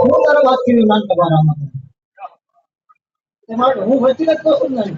હું તારો વાત કરી માન તમારામાં તમારે હું વચ્ચે જ કહું નહીં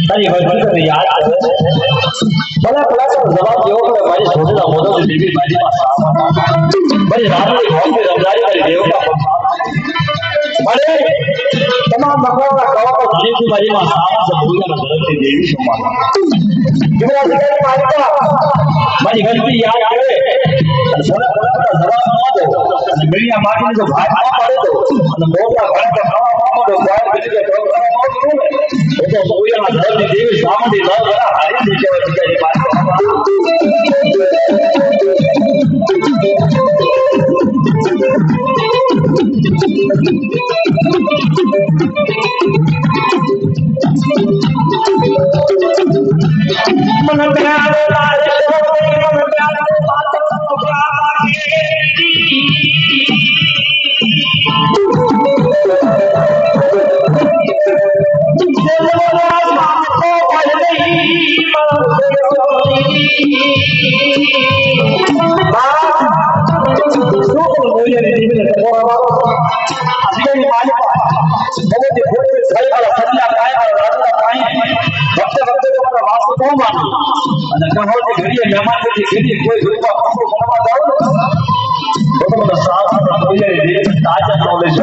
તારી વસ્તુ યાદ આવે ભલા ભલા જવાબ દેવો પડે મારી છોડીના મોઢો દેવી મારી પાસે મારી રામની ભોગની રમદારી મારી દેવતા મને તમામ ભગવાનના કવાકો ધણીથી મારી માં સામા છે ભૂલના ધરતી દેવી સમાન યુવરાજ મારી મારી ગલતી યાદ કરે ભલા ભલા જવાબ ન દો અને મેળિયા માટીને જો ભાગ ન પાડે તો અને મોટા ઘણા ખાવા માંડો બહાર કરી દે तो सोया धर्म देवी सामने न बड़ा हरी नीचे वाली बात मन प्यार कोई ताजा नॉलेज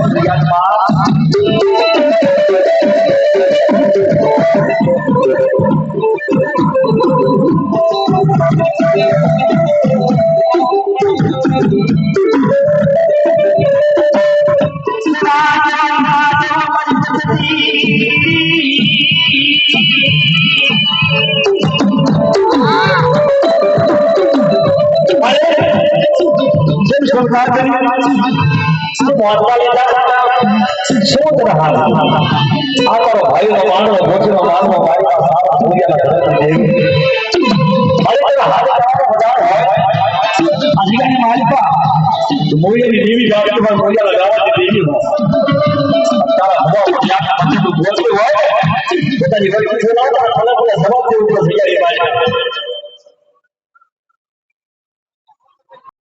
सोच रहा भाई मानो भोजन मानो भाई का सारा दुनिया का अरे तेरा हाथ हजार है अधिकारी मालिका मोये की देवी जाके के बाद मोया लगावा की देवी हो तारा हुआ क्या क्या बच्चे तो बोलते हुए पता नहीं कोई कुछ ना था फला फला जवाब दे ऊपर भैया ये बात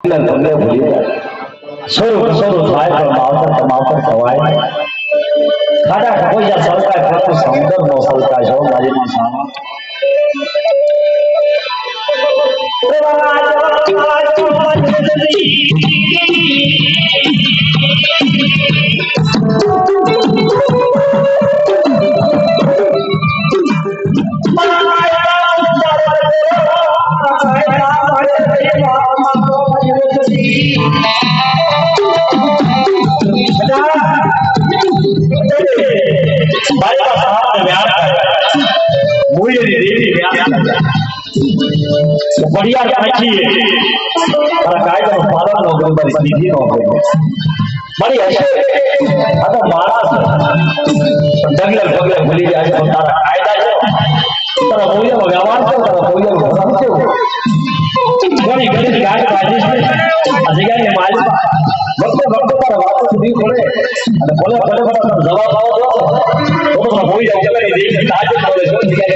तुमने भूल गया सोरो सोरो खाए पर मावतर कमावतर कवाए ખાડા ખોજા સરકાર કરતું સમંદર નો સરકાર છો મારી માં સામા बढ़िया रखी और कायदा पालन नो बराबर सीधी नो बड़ी है अगर मारा डगले डगले भूली जाए तो तारा कायदा है तारा मूल्य में व्यवहार से तारा मूल्य में भरोसा से बड़ी बड़ी गाय बाजी से अधिकार ने माल वक्त वक्त पर बात सुनी बोले અને બોલે બોલે બોલે જવાબ આવો દો તો હોઈ જાય કે દેખ તાજ બોલે જો કે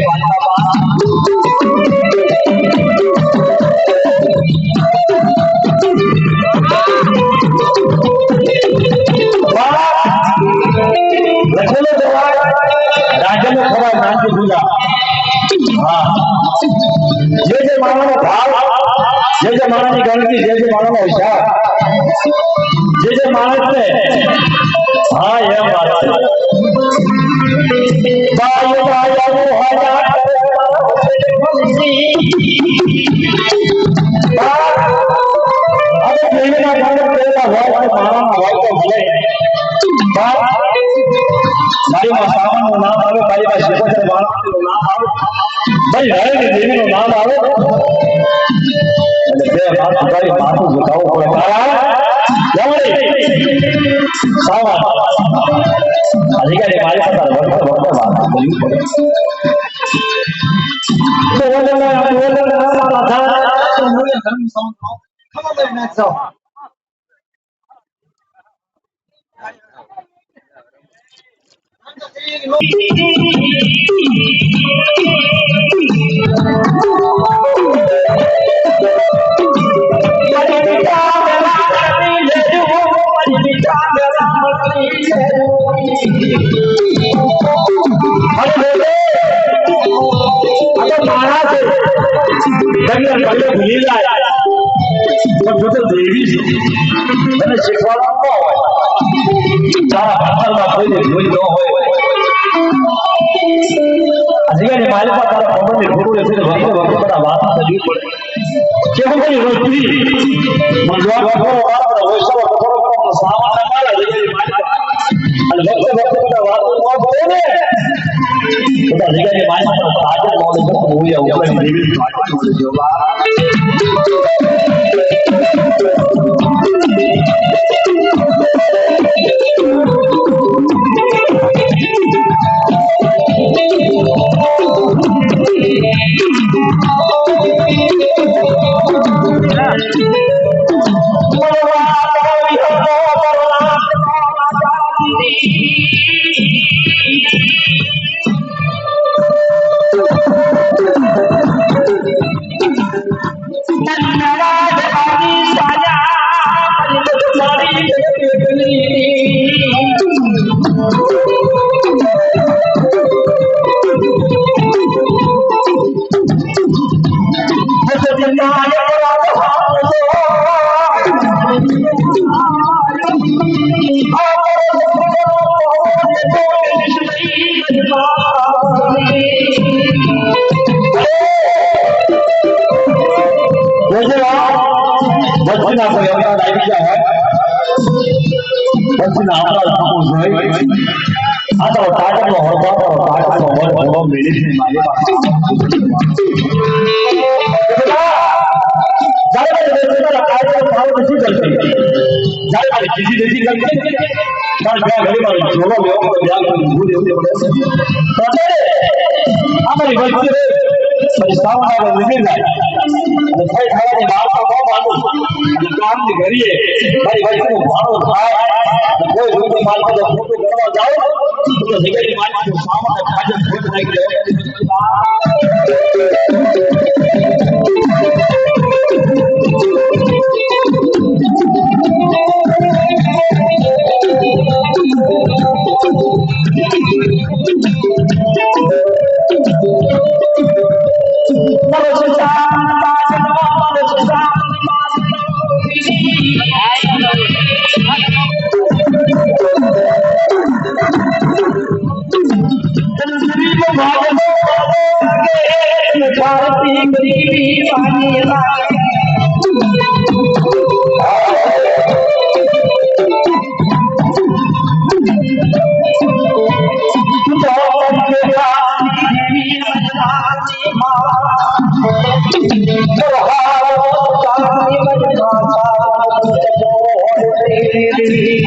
પાછા राजा में खड़ा नाम के भूला हाँ जे मानो भाव जे मानो की गणती जे मानो हिसाब जे मानस ने हाँ ये बात है बायो बायो वो हजा अब मेरे ना घर में तेरा भाव मानो भाव तो भले मारी मां सामान નું નામ આવે મારી પાસે શિકોતર વાળા નું નામ આવે ભાઈ હરે દેવી નું નામ આવે એટલે બે માથું કરી માથું ઝુકાવવું પડે તારા જવડી સાવા અધિકારી મારી પાસે વર્ત વાત બોલવું પડે તો બોલના માથા તો મૂલ્ય ધર્મ સાઉન્ડ ખબર ના છો દેવી મને શીખવાડવા તારા ભાષામાં કોઈને જોઈ ન હોય अधिकारी माले पर तारा खबर में फोटो ऐसे वक्त वक्त पर आवाज करनी पड़े क्या हो गई रोटी मंगवा को और वो सब खबर पर सामान माला अधिकारी माले और वक्त वक्त पर आवाज और बोले तो अधिकारी माले पर ताजा नॉलेज को हो या ऊपर देवी नॉलेज होगा દેવી પાણી લાગે Thank you.